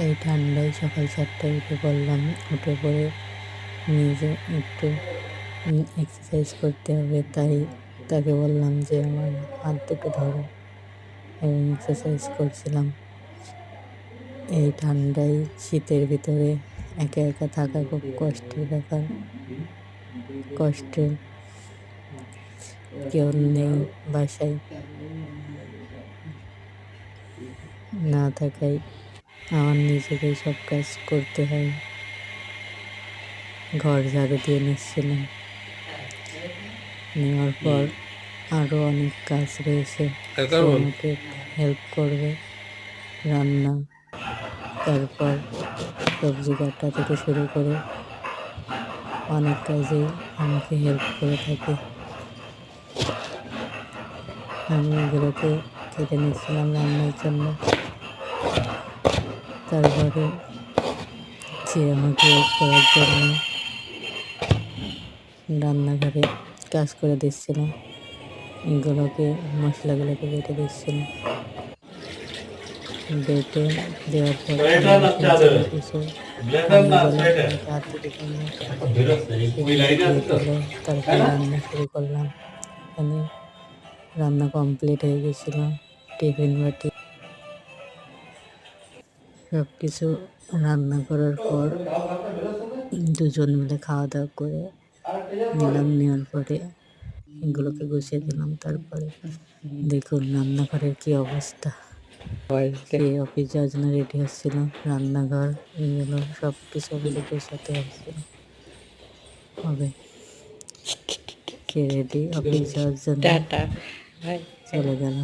এই ঠান্ডায় সকাল 4টায় উঠে পড়লাম। উঠে পড়ে নিজে একটু এক্সারসাইজ করতে হবে, তাই তাকে বললাম যে আমার হাত দুটো ধরো এবং এক্সারসাইজ করছিলাম। এই ঠান্ডায় শীতের ভিতরে একা একা থাকা খুব কষ্টের ব্যাপার। কষ্টের কেউ নেই বাসায়, না থাকায় আমার নিজেকেই সব কাজ করতে হয়। ঘর ঝাড়ু দিয়ে নিচ্ছিলাম, নেওয়ার পর আরও অনেক কাজ রয়েছে, সে আমাকে হেল্প করবে। রান্না, তারপর সবজি কাটা থেকে শুরু করে অনেক কাজেই আমাকে হেল্প করে থাকে। আমি এগুলোকে কেটে নিচ্ছিলাম রান্নার জন্য। তারপরে সে আমাকে হেল্প করার জন্য রান্নাঘরে কাজ করে দিচ্ছিল, এগুলোকে মশলাগুলোকে বেটে দিচ্ছিল। বেটে দেওয়ার পর কিছু পানি গরম করে হাত দিতে জন্য দিল। তারপর রান্না শুরু করলাম। এখানে রান্না কমপ্লিট হয়ে গেছিল। টিফিন বাটি সব কিছু রান্না করার পর দুজন মিলে খাওয়া দাওয়া করে নিলাম। নেওয়ার পরে এগুলোকে গুছিয়ে দিলাম। তারপরে দেখুন রান্নাঘরের কি অবস্থা। সে অফিস যাওয়ার জন্য রেডি হচ্ছিল। রান্নাঘর এগুলো সব কিছু আমাকে গোছাতে হবে। কে রেডি অফিস যাওয়ার জন্য চলে গেল।